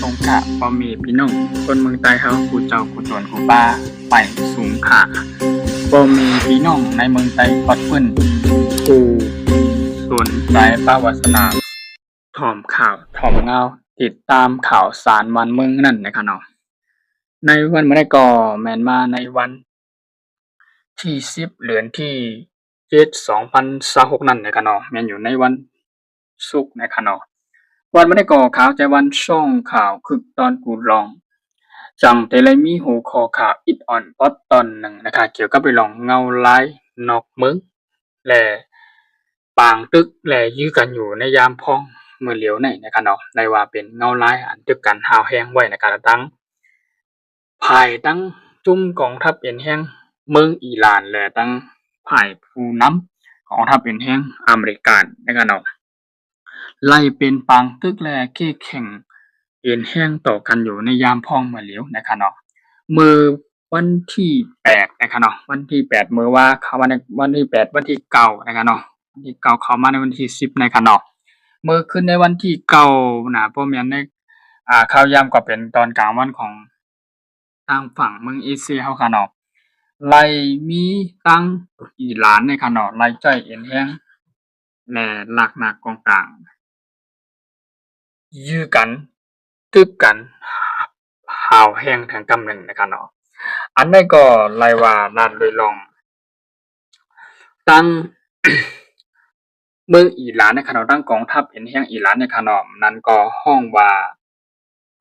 สงขลาพ่อแม่พี่น้องคนเมืองใต้เฮาผู้เจ้าผู้ตนผู้ป้าไปสงขลาพ่อแม่พี่น้องในเมืองใต้ฮอดเพิ่นผู้สนใจประวัติศาสตร์ถ่อมข่าวถ่อมเงาติดตามข่าวสารบ้านเมืองนั่นนะครับเนาะในวันมื้อนี้ก็แม่นมาในวันที่10เดือนที่7 2026นั่นนะครับเนาะแม่นอยู่ในวันศุกร์นะครับเนาะวันมื้อนี้ก็ข่าวใจวันช่องข่าวคึกตอนกูลองจังแต่ละมีหัวข้อข่าวอิดอ่อนพอดตอนหนึ่งนะคะเกี่ยวกับไปลองเงาลายนอกเมืองและปางตึกและยื้อกันอยู่ในยามพ้องมื้อเหลียวในนะครับเนาะได้ว่าเป็นเงาลายอันตึกกันหาวแฮงไว้ในการตั้งภายตั้งจุ่มกองทัพเอ็นแฮงเมืองอิหร่านและตั้งภายผู้นำกองทัพเอ็นแฮงอเมริกันนะครับเนาะไล่เป็นปางตึกและเข้แข่งเอ็นแฮงต่อกันอยู่ในยามพ้องมื้อเหลียวนะครับเนาะมื้อวันที่8นะครับเนาะวันที่8มื้อว่าเข้ามาในวันที่8วันที่9นะครับเนาะวันที่9เข้ามาในวันที่10นะครับเนาะมื้อคืนในวันที่9น่ะบ่แม่นในข่าวยามก็เป็นตอนกลางวันของทางฝั่งเมืองเอเชียเฮาค่ะเนาะไล่มีตั้งอิหร่านเนี่ยค่ะเนาะไล่จ้อยเอ็นแฮงและหลักหนักกองกลางยื้อกันตึกกันหาวแฮงทางกำหนึ่งนะคะเนาะอันนั้นก็ไล่ว่าลั่นโดยรองตั้ง เมืองอิหร่านนะคะเนาะตั้งกองทัพเอ็นแฮงอิหร่านเนี่ยค่ะเนาะนั้นก็ฮ้องว่า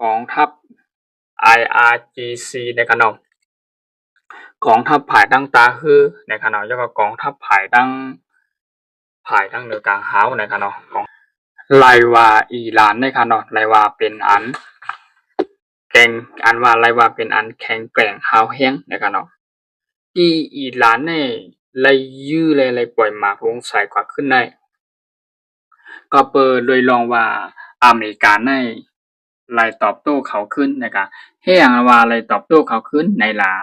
กองทัพ IRGC นะคะเนาะกองทัพภายตั้งตาฮือนะคะเนาะแล้วก็กองทัพภายตั้งเหนือกลางหาวนะคะเนาะไล่ว่าอิหร่านนะคะเนาะไล่ว่าเป็นอันแข็งอันว่าไล่ว่าเป็นอันแข็งแกร่งหาวแฮงนะคะเนาะที่อิหร่านเนี่ยไล่ยื้อและไล่ปล่อยหมากวงใส่กว่าขึ้นได้ก็เปิดโดยรองว่าอเมริกาได้ไล่ตอบโต้เขาขึ้นนะคะแฮ้งว่าไล่ตอบโต้เขาขึ้นในลา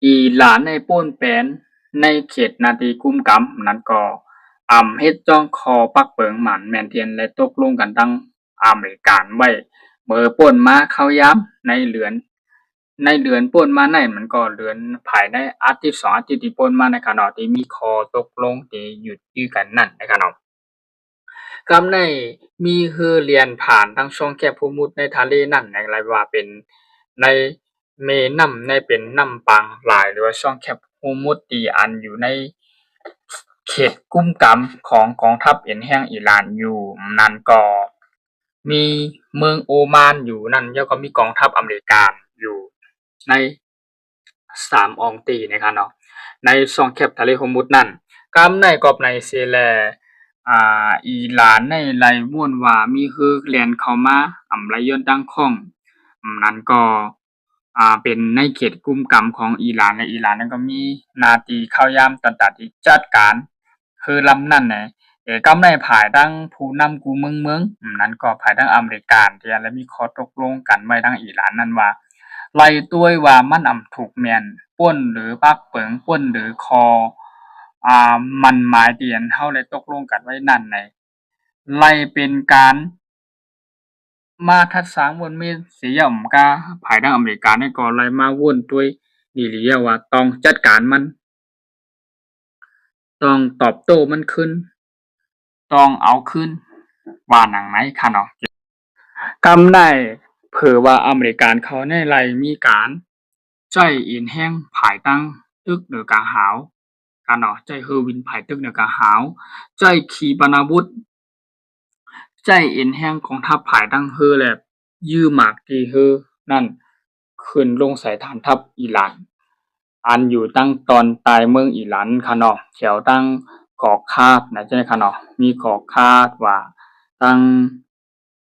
อิหร่านได้ป้นแปนในเขตนาทีกุมกำนั้นก็เฮ็ดจ้องคอปักเปิงหมันแม่นเทียนและตกลงกันตั้งอเมริกันไว้เมื่อป่นมาเข้าย้ำในเดือนป่นมาในมันก็เดือนภายในอาทิตย์2อาทิตย์ที่ป่นมานะคะเนาะที่มีข้อตกลงที่หยุดยื้อกันนั่นนะคะเนาะกำในมีฮือเลียนผ่านทั้งช่องแคบภูมุดในทะเลนั่นหลายว่าเป็นในแม่น้ำในเป็นน้ำปางหลายหรือว่าช่องแคบภูมุดที่อันอยู่ในเขตกุมกำของกองทัพเอ็นแห่งอิหร่านอยู่นั่นก็มีเมืองโอมานอยู่นั่นแล้วก็มีกองทัพอเมริกันอยู่ใน3อองตีนะครับเนาะในช่องแคบทะเลฮอร์มุซนั่นกำในกอบในเซแลอิหร่านในไล่ม่วนว่ามีฮือแล่นเข้ามาไหลย้อนตั้งข้องนั้นก็เป็นในเขตกุมกำของอิหร่านและอิหร่านนั้นก็มีหน้าที่เข้ายามต่างๆที่จัดการคือลำนั้นน่ะกำในภายตั้งผู้นำกูเมืองนั้นก็ภายตั้งอเมริกันที่และมีข้อตกลงกันไว้ทั้งอิหร่านนั้นว่าไล่ต้วยว่ามันถูกแม่นป้นหรือปักเปิงป้นหรือคอมันหมายที่อันเฮาได้ตกลงกันไว้นั่นไล่เป็นการมาทัดสางวนเมเสียมกาภายทางอเมริกานี่ก็ไล่มาวนด้วยนี่หลีว่าต้องจัดการมันต้องตอบโต้มันขึ้นต้องเอาขึ้นว่าหนังไหนค่ะเนาะกำได้เผอว่าอเมริกันเขาในไล่มีการใช้อินแห้งภายตั้งตึกเหนือกลางหาวกันเนาะใจเฮอร์วินภายตึกเหนือกลางหาวใจขีปนาวุธใจเอ็นแห้งของทัพภายตั้งเฮอและยื้อหมากที่เฮอนั่นขึ้นลงใส่ฐานทัพอิหร่านอันอยู่ตั้งตอนตายเมืองอิหร่านค่ะเนาะแถวตั้งเกาะคาดนะใช่ค่ะเนาะมีเกาะคาดว่าตั้ง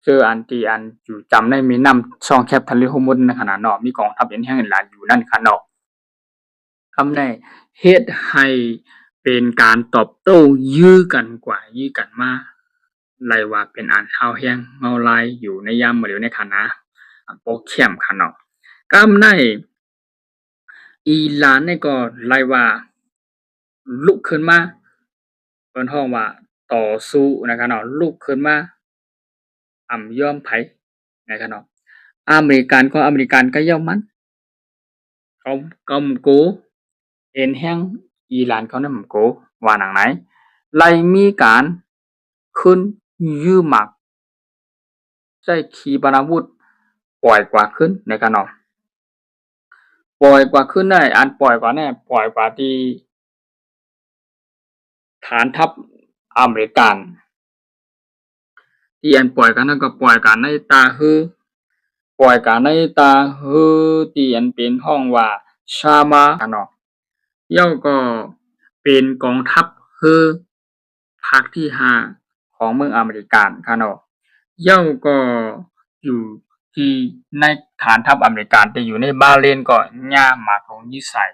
เจออันที่อันอยู่จำได้มีน้ำช่องแคบทะเลฮอร์มุซในขณะเนาะมีกองทัพเอ็นแห้งอิหร่านอยู่นั่นค่ะเนาะทำได้เฮ็ดให้เป็นการตอบโต้ยื้อกันกว่ายื้อกันมาไล่ว่าเป็นอันเฮาแฮงเมาลายอยู่ในยามมื้อเดียวในค่ะนะโปรเข้มค่ะเนาะกำได้อิหร่านนี่ก็ไล่ว่าลุกขึ้นมาเพิ่นฮ้องว่าต่อสู้นะคะเนาะลุกขึ้นมายอมไผ นะครับเนาะอเมริกันก็อเมริกันก็ย่อมมันเขาcầm cố เอ็นแห่งอิหร่านเขานำโกว่าหนังไหนไล่มีการขึ้นยื้อหมักใช้ขีปนาวุธปล่อยกว่าขึ้นในกันเนาะปล่อยกว่าขึ้นได้อันปล่อยกว่าแน่ปล่อยกว่าที่ฐานทัพอเมริกันที่อันปล่อยกันนั่นก็ปล่อยกันในตาฮือปล่อยกันในตาฮือที่อันเป็นห้องว่าชามากันเนาะย่อก็เป็นกองทัพฮือภาคที่5ของเมืองอเมริกันค่ะเนาะย่อก็อยู่ที่ในฐานทัพอเมริกันแต่อยู่ในบาห์เรนก็ย่ามาของยิสัย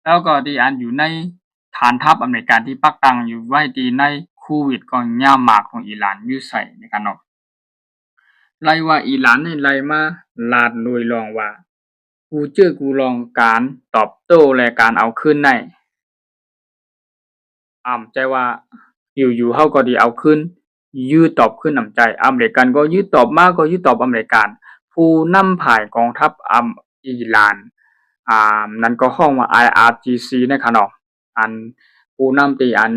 แล้วก็ที่อันอยู่ในฐานทัพอเมริกันที่ปักตังอยู่ไว้ที่ในคูเวตก็ย่ามาของอิหร่านอยู่ใส่นะครับเนาะไล่ว่าอิหร่านนี่ไล่มาลาดลุยลองว่ากูเจอกูลองการตอบโต้และการเอาคืนได้ใจว่าอยู่ๆเฮาก็สิเอาคืนยื้อตอบคืนน้ำใจอเมริกันก็ยื้อตอบมาก็ยื้อตอบอเมริกันผู้นำพ่ายกองทัพอิหร่านนั่นก็ฮ้องว่า IRGC นะครับเนาะอันผู้นำที่อัน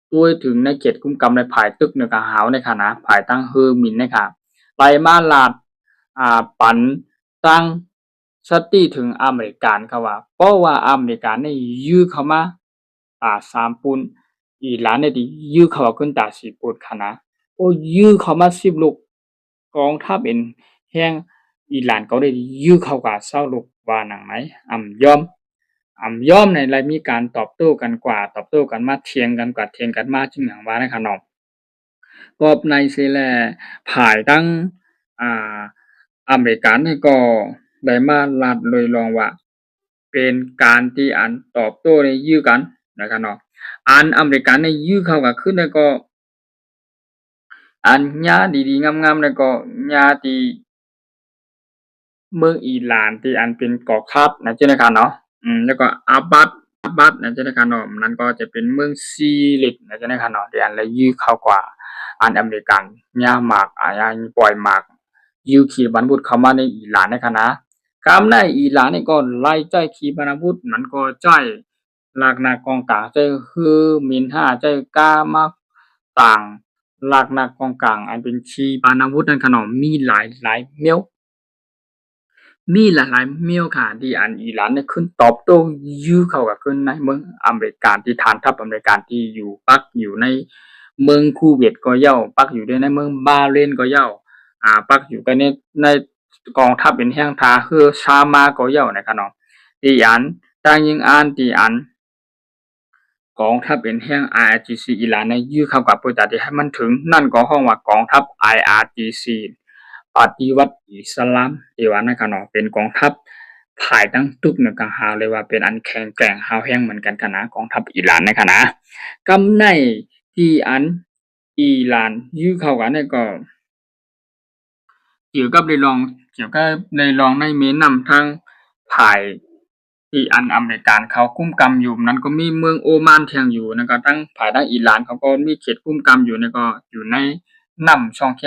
ช่วยถึงในเขตกุมกำในภายตึกเนี่ยก็หาวในค่ะนะภายตั้งเฮอหมินนะครับไปมาลาดปันตั้งสติถึงอเมริกันเขาว่าเพราะว่าอเมริกันนี่ยื้อเข้ามาสามปุนอีหลานเนี่ยดิยื้อเข้ามาขึ้นตาสีปุนค่ะนะโอ้ยื้อเข้ามาสิบลูกกองทัพเป็นแห่งอีหลานเขาได้ยื้อเข้ากับเศร้าลูกว่าหนังไหมยอมในไรมีการตอบโต้กันกว่าตอบโต้กันมาเถียงกันกว่าเถียงกันมาจึงหยังว่านะคะเนาะก็ในสิแลภายตั้งอ่าอเมริกันนี่ก็ได้มาลัดเลยลองว่าเป็นการที่อันตอบโต้ในยื้อกันนะครับเนาะอันอเมริกันในยื้อเข้ากับขึ้นแล้วก็อันญาดีๆงามๆแล้วก็ญาที่เมืองอิหร่านที่อันเป็นเกาะคับนะจ๊ะนะครับเนาะแล้วก็อาบัดนะจ๊ะนะครับเนาะนั่นก็จะเป็นเมืองซีริตนะจ๊ะนะครับเนาะที่อันละยื้อเข้ากว่าอันอเมริกันญาหมากญาปล่อยหมากยื้อขีปนาวุธเข้ามาในอิหร่านนะครับนะกำในอิหร่านนี่ก็ไล่ใจขีปนาวุธมันก็ใจหลักหนักกองกลางใจคือมิน5ใจกล้ามาต่างหลักหนักกองกลางอันเป็นขีปนาวุธนั่นขนมมีหลายเมียว มีหลายๆเมี่ยวค่ะที่อันอิหร่านเนี่ยขึ้นตอบโต้ยื้อเข้ากับขึ้นในเมืองอเมริกันที่ฐานทัพอเมริกันที่อยู่ปักอยู่ในเมืองคูเวตก็เย้าปักอยู่ในเมืองบาห์เรนก็เย้าปักอยู่กันในกองทัพเป็นแห่งทาคือชามาก็เย้านะครับเนาะที่อันตั้งยิงอ่านที่อันกองทัพเป็นแห่ง IRGC อิหร่านเนี่ยยื้อเข้ากับประที่ให้มันถึงนั่นก็ห้องว่ากองทัพ IRGC ปฏิวัติอิสลามที่ว่านะครับเนาะเป็นกองทัพภายตั้งทุกเนี่ยก็หาเลยว่าเป็นอันแข็งแกร่งหาวแรงเหมือนกันค่ะนะกองทัพอิหร่านนะคะนะกำในที่อันอิหร่านยื้อเข้ากันเนี่ยก็เกี่ยวกับในรองในแม่น้ำทางภายที่อันอเมริกันเขากุมกำอยู่นั้นก็มีเมืองโอมานเที่ยงอยู่นั่นก็ทั้งภายทางอิหร่านเขาก็มีเขตกุมกำอยู่นั่นก็อยู่ในน้ำช่องแค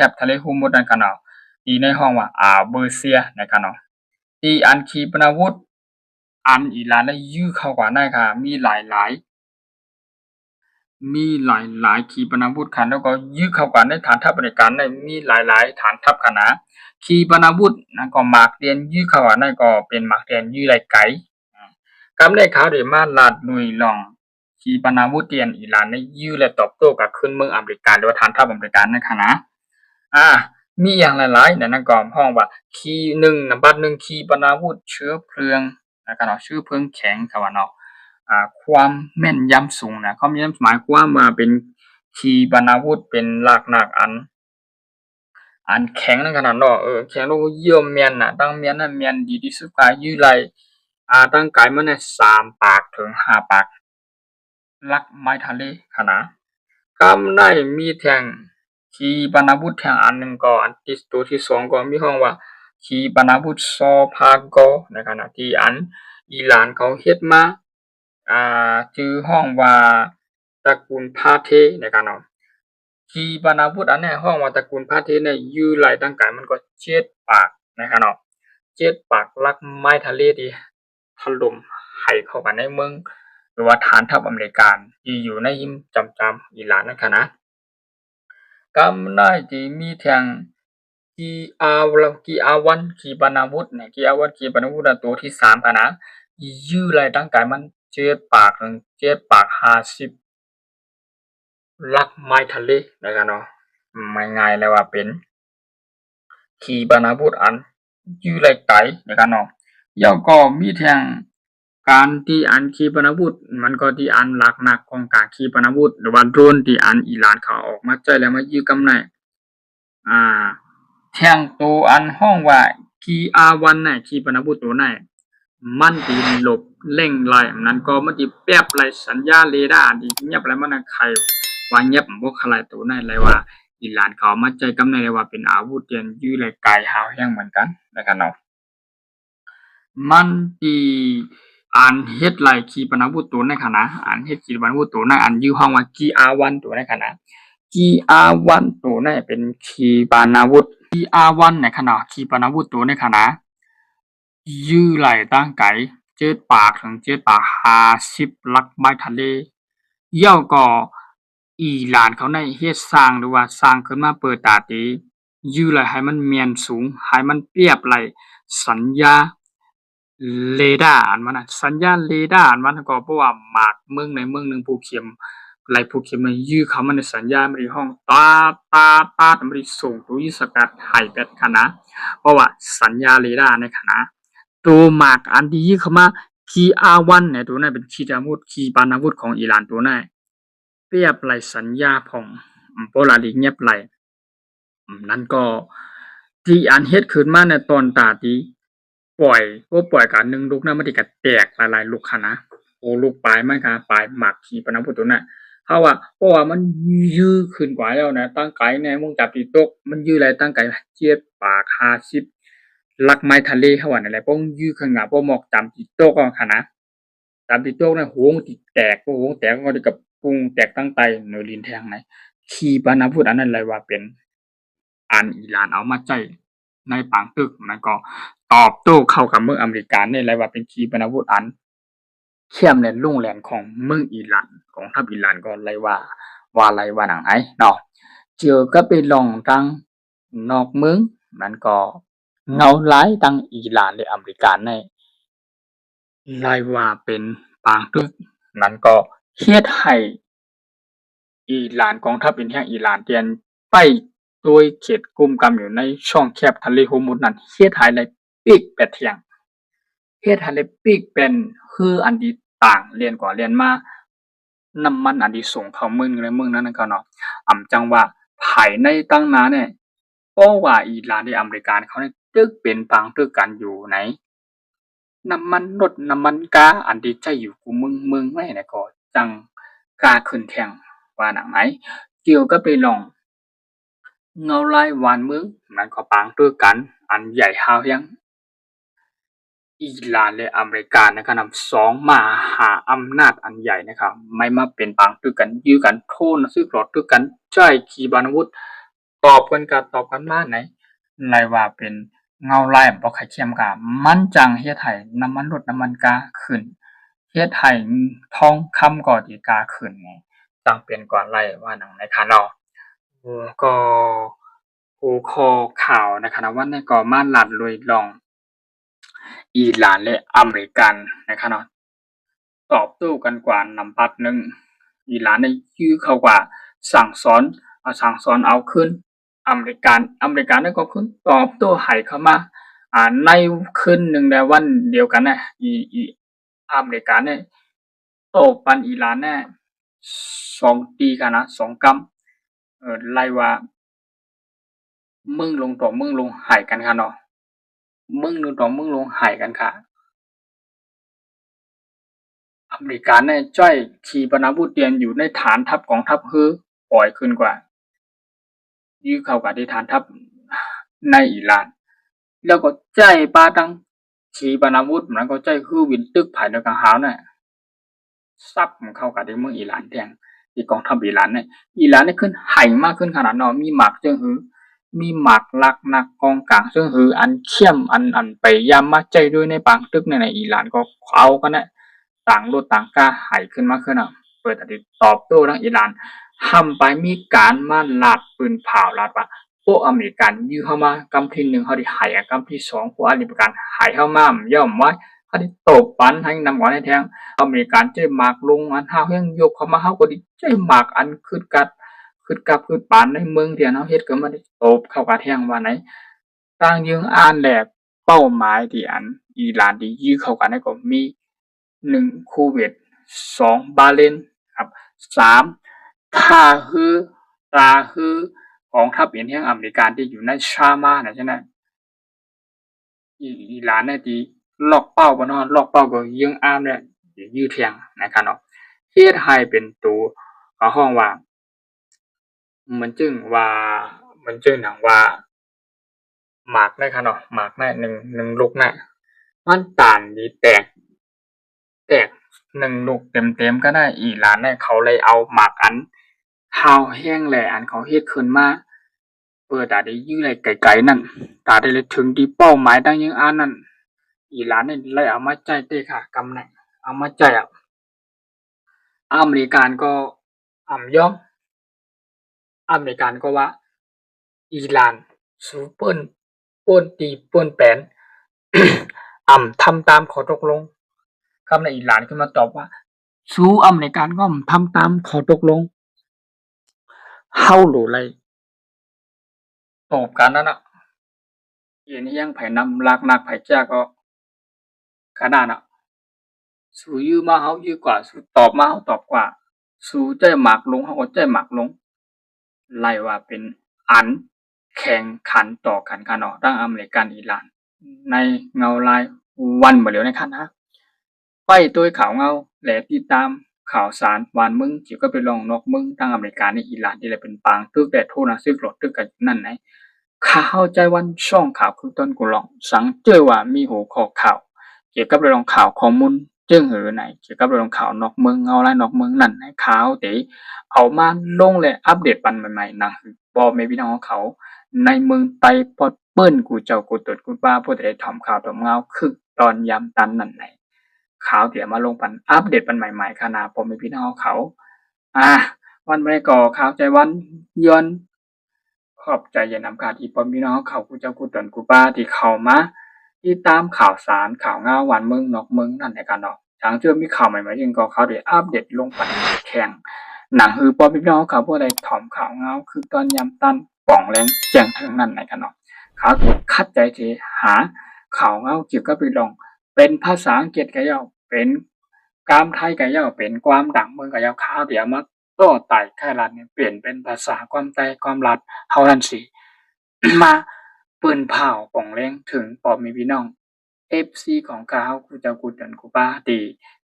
บทะเลฮอร์มุซนั่นค่ะเนาะที่ในห้องว่าเบอร์เซียนะคะเนาะที่อันขีปนาวุธอันอิหร่านได้ยื้อเข้ากว่าได้ค่ะมีหลายขีปนาวุธค่ะแล้วก็ยื้อเข้ากันในฐานทัพอเมริกันได้มีหลายฐานทัพค่ะนะขีปนาวุธนั่นก็หมากเรียนยื้อเข้ากันนั่นก็เป็นหมากเรียนยื้อได้ไกลกำได้ข่าวได้มาลาดลุยลองขีปนาวุธเตียนอิหร่านได้ยื้อและตอบโต้กับขึ้นเมืองอเมริกันหรือว่าฐานทัพอเมริกันนั่นค่ะนะมีอย่างหลายๆนั่นก็ห้องว่าขี1บัด1ขีปนาวุธเชื้อเพลิงนะครับเนาะเชื้อเพลิงแข็งค่ะว่าเนาะความแม่นยำสูงนะความแม่นยำหมายความว่าเป็นขีปนาวุธเป็นหลักหนักอันแข็งนั่นขนาดเนาะแข็งแล้วเยี่ยมแม่นน่ะตั้งแม่นน่ะแม่นดีที่สุดกว่ายื้อไหลตั้งกายมันน่ะ3ปากถึง5ปากลักไม้ทะเลค่ะนะกำได้มีแท่งขีปนาวุธแท่งอันหนึ่งก็อันที่ตัวที่2ก็มีห้องว่าขีปนาวุธซอพากอในขณะที่อันอิหร่านเขาเฮ็ดมาชื่อห้องว่าตระกูลพาเทนะครับเนาะ ขีปนาวุธอันนี้ห้องว่าตระกูลพระเทศเนี่ยยื้อไหลตั้งกายมันก็เจ็ดปากนะครับเนาะเจ็ดปากลักไม้ทะเลที่ถล่มให้เข้ามาในเมืองหรือว่าฐานทัพอเมริกันที่อยู่ในยิมจำอิหร่านนะคะนะกำได้ที่มีแทงกีอาวันขีปนาวุธเนี่ยกีอาวันขีปนาวุธตัวที่สามกันนะยื้อไหลตั้งกายมันเจ็ดปากถึงเจ็ดปาก50ลักไม้ทะเลนะครับเนาะไม่ง่ายเลยว่าเป็นขีปนาวุธอันยื้อไหลไกลนะครับเนาะแล้วก็มีแทงการที่อันขีปนาวุธมันก็ที่อันหลักหนักของการขีปนาวุธหรือว่าโดรนที่อันอิหร่านเขาออกมาใช้แล้วมายื้อกำไนอ่าแทงตัวอันห้องว่า GR1 น่ะขีปนาวุธตัวไหนมันตีหลบเล่งไล่นั้นก็มันตีแป๊บไล่สัญญาณเรดาร์ที่เงียบแล้วมันใครว่าเงียบบ่คลายตัวไหนเลยว่าอิหร่านเขามาใจกำเนิดว่าเป็นอาวุธเตียนยื้อเลยไกลหาวแห้งเหมือนกันนะครับเนาะมันตีอันเฮ็ดไหลขีปนาวุธตัวในขณะอันเฮ็ดขีปนาวุธตัวในอันยื้อห้องว่า GR1 ตัวในขณะ GR1 ตัวในเป็นขีปนาวุธ GR1 ในขณะขีปนาวุธตัวในขณะยื้อไหลตั้งไกลเจ็ดปากถึงเจ็ดปาก50ลักไม้ทะเลเย่าก็อิหร่านเขาในเฮ็ดสร้างหรือว่าสร้างขึ้นมาเปิดตาตียื้อไหลให้มันแม่นสูงให้มันเปรียบไหลสัญญาเรดาร์อันมันน่ะสัญญาณเรดาร์อันมันก็เพราะว่าหมากเมืองใดเมืองหนึ่งภูเข็มไหลภูเข็มมันยื้อเข้ามาในสัญญาณมันได้ห้องตามันได้ส่งตัวยิงสกัดให้แบบคณะเพราะว่าสัญญาณเรดาร์ในคณะตัวหมากอันที่ยื้อเข้ามา KR1 เนี่ยตัวนั้นเป็นขีปนาวุธของอิหร่านตัวนั้นเปรียบไหลสัญญาของโปลาริเงียบไหลนั่นก็ที่อันเฮ็ดขึ้นมาในตอนตาที่ปล่อยกันหนึ่งลูกนั้นมันสิก็แตกหลายๆลูกหั้นนะโอ้ลูกปลายมันก็ปลายหมากขีปนาวุธตัวนั้นเพราะว่ามันยื้อขึ้นกว่าแล้วนะตั้งไกลแน่มึงจับที่ตกมันยื้อหลายตั้งไกล7ปาก50ลักไม้ทะเลเขาว่านั่นแหละเพราะยื้อข้างหน้าบ่หมอกจำที่ตกเอาหั้นนะจำที่ตกนั้นโหงสิแตกโหงแตกมันก็กับปุ้งแตกตั้งไตเหนือลิ้นแทงไหนขีปนาวุธอันนั้นเลยว่าเป็นอันอิหร่านเอามาใช้ในปางตึกมันก็ตอบโต้เข้ากับเมืองอเมริกานี่เลยว่าเป็นขีปนาวุธอันเข้มและรุนแรงของเมืองอิหร่านของทัพอิหร่านก็เลยว่าอะไรว่าหนังไหนเนาะเจอก็ไปลองทางนอกเมืองมันก็เงาหลายทั้งอิหร่านและอเมริกาในเลยว่าเป็นปางตึกนั้นก็เฮ็ดให้อิหร่านกองทัพอินเดียอิหร่านเตียนไปโดยเขตกุมกำอยู่ในช่องแคบทะเลฮอร์มุซนั้นเฮ็ดให้เลยปีกแปดเที่ยงเฮ็ดให้เลยปีกเป็นคืออันที่ต่างเรียนกว่าเรียนมาน้ำมันอันที่ส่งเข้าเมืองในเมืองนั้นก็เนาะจังว่าภายในตั้งนาเนี่ยเพราะว่าอิหร่านและอเมริกาเขาเนี่ยตึกเป็นปางตึกกันอยู่ในน้ำมันรถน้ำมันก๊าซอันที่ใช้อยู่กูเมืองไว้เนี่ยก็จังกล้าขึ้นแท่งว่าหนังไหนเกี่ยวกับไปลองเงาลายวานเมืองมันก็ปางตึกกันอันใหญ่ฮาวยังอิหร่านและอเมริกานะครับสองมหาอำนาจอันใหญ่นะครับไม่มาเป็นปางตึกกันยื้อกันโทษซื้อปลอดตึกกันใช้ขีปนาวุธตอบกันมาไหนไล่ว่าเป็นเงาลายบ่ใครเข้มกะมันจังเฮ็ดให้น้ำมันลดน้ำมันก๊าซขึ้นเฮ็ดให้ทองคำก็ดีกาขึ้นไงจังเป็นกว่าไล่ว่าหนังในคะเนาะก็หัวข้อข่าวนะคะว่าในก็มาลัดลุยลองอิหร่านและอเมริกันนะคะเนาะตอบโต้กันกว่านำปัดหนึ่งอิหร่านได้ยื้อเข้ากว่าสั่งสอนเอาคืนอเมริกันได้ก็ขึ้นตอบโต้ให้เข้ามาในคืนหนึ่งในวันเดียวกันนะอเมริกันเนี่ยโต้ปันอิหร่านเนี่ย2 ตีกันนะ2กำไล่ว่ามึงลงต่อมึงลงให้กันค่ะเนาะมึงลงต่อมึงลงให้กันค่ะอเมริกันเนี่ยจ้อยขีปนาวุธเตียนอยู่ในฐานทัพกองทัพคือปล่อยขึ้นกว่ายื้อเข้ากับที่ฐานทัพในอิหร่านแล้วก็ใจปาตังขีปนาวุธมันก็ใจคือวินตึกภายในกลางหาวน่ะซับเข้ากับที่เมืองอิหร่านแทง ที่กองทัพอิหร่านเนี่ยขึ้นไห่มากขึ้นขนาดเนาะมีหมากจึงหือมีหมากลักนักกองกลางซึ่งหืออันเข้มอันไปยามมาใจด้วยในบางตึกในอิหร่านก็เอากันนะต่างรถต่างกล้าไห่ขึ้นมาขึ้นอ่ะเปิดติตอบโต้ทางอิหร่านทำไปมีการมาลาดปืนเผาลาดว่าพวกอเมริกันยื้อเข้ามากำที่1เขาได้ไห่กำที่2พวกอเมริกันไห่เข้ามาย่อมไว้เขาได้ตบปันให้นำก่อนให้แทงอเมริกันจะหมากลงอันเฮาเฮงยกเข้ามาเฮาก็ดิใจหมากอันคึดปานในเมืองเดียวเฮาเฮ็ดก็มาได้ตบเข้ากระแทงว่าไหนต่างยิงอ่านแหลกเป้าหมายที่อันอิหร่านที่ยื้อเข้ากันได้ก็มี1คูเวต2บาเลนครับ3ท่าฮือกองทัพอินเดียอเมริกันที่อยู่ในชามานะใช่ไหมอิหร่านเนี่ยที่ล็อกเป้าบ่เนาะล็อกเป้าก็ยิงอ่านเนี่ยยื้อแทงนะครับเนาะเฮ็ดให้เป็นตัวก็ห้องว่ามันจึงหนังว่าหมากได้ค่ะเนาะหมากได้1ลูกน่ะมันตานนี่แตก1ลูกเต็มๆก็ได้อิหร่านเนี่ยเขาเลยเอาหมากอันฮาวแห้งแหละอันเขาเฮ็ดขึ้นมาเปิดตาได้ยื้อเลยไกลๆนั่นตาได้เลยถึงที่เป้าหมายดังยังอันนั้นอิหร่านเนี่ยเลยเอามาใจเด้ค่ะกำนั้นเอามาใจอเมริกันก็ยอมอเมริกันก็ว่าอิหร่านสู้เปิ้นตีเปิ้นแปน ทำตามข้อตกลงคำในอิหร่านขึ้นมาตอบว่าสู้อเมริกันก็ทำตามข้อตกลงเฮาโหลเลยตอบกันนั่นน่ะเห็นยังไผนำลักนักไผจ้าก็ขนาดน่ะสู้ยื้อมาเฮายื้อกว่าสู้ตอบมาเฮาตอบกว่าสู้ใจหมากลงเฮาก็ใจหมากลงไล่ว่าเป็นอันแข่งขันต่อกันค่ะเนาะทั้งอเมริกันอิหร่านในเงาลายวันบ่เหลียวในคันฮะไปตัวข่าวเงาและติดตามข่าวสารวานมึงจิก็ไปลองนอกมึงทั้งอเมริกาในอิหร่านที่แหละเป็นปางตึกแต่โทนะซึกหลดตึกกันนั่นไหนข่าวใจวันช่องข่าวคือต้นกูลองสังเจอว่ามีหัวข้อข่าวเกี่ยวกับเรื่องข่าวข้อมูลจึงหือไหนเกี่ยวกับเรื่องข่าวนอกเมืองเงาลายนอกเมืองนั่นให้ข่าวติเอามาลงและอัปเดตปันใหม่ๆนะบ่แม่พี่น้องเขาในเมืองไต้ปอดเปิ้นกูเจ้ากูตดกูป้าผู้ใดถ่อมข่าวถ่อมเงาคือตอนยามตันนั่นไหนข่าวที่มาลงปันอัปเดตปันใหม่ๆขนาดบ่แม่พี่น้องเขาวันบ่ได้ก่อข่าวใจวันย้อนขอบใจอย่านำข่าวที่พ่อพี่น้องเขากูเจ้ากูตนกูป้าที่เข้ามาติดตามข่าวสารข่าวเงาวันเมืองนอกเมืองนั่นแหละกันเนาะทางเชื่อมีข่าวใหม่ๆยังก็เขาได้อัปเดตลงปันแข่งหนังฮือพ่อพี่น้องเขาผู้ใดถ่อมข่าวเงาคือตอนยามตันป่องแรงแจ้งถึงนั่นไหนกันเนาะเขาคัดใจเทหาข่าวเงาเกี่ยวกับเรื่องเป็นภาษาอังกฤษก็ย่อเป็นกามไทยก็ย่อเป็นความดังเมืองก็ย่อข่าวเดี๋ยวมาต่อไต่ไขรัฐเนี่ยเปลี่ยนเป็นภาษาความไต้ความรัฐเฮาทันสิ มาปืนเผาป่องแรงถึงพ่อแม่พี่น้อง FC ของเขากูเจ้ากูตนกูป้าที่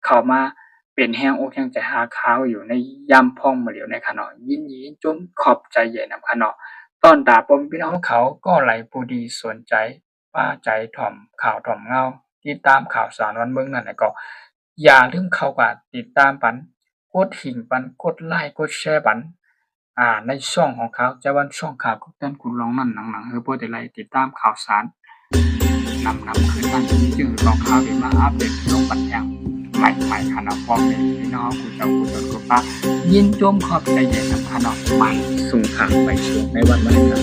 เข้ามาเป็นแฮงอกแฮงใจหาข่าวอยู่ในยามพ้องมาเหลียวในคะเนาะยินดีจงขอบใจใหญ่นำคะเนาะตอนตาพ่อแม่พี่น้องเขาก็ไหลผู้ดีสนใจป้าใจถ่อมข่าวถ่อมเงาติดตามข่าวสารวันเมืองนั่นแหละก็อย่าลืมเข้าก็ติดตามปันกดหิ่งปันกดไลค์กดแชร์ปันในช่องของเขาจะวันช่องข่าวของท่านคุณลองนั่นหนังเพื่อไล่ติดตามข่าวสารนำขึ้นมาจึงลองข่าวที่มาอัปเดตลงปัญญาใหม่ๆขนาดพร้อมเป็นพี่น้องคุณเจ้าคุณตนคุณป้ายินจมขอบใจใหญ่นำขนาดใหม่ส่งข่าวไปสู่ในวันวัน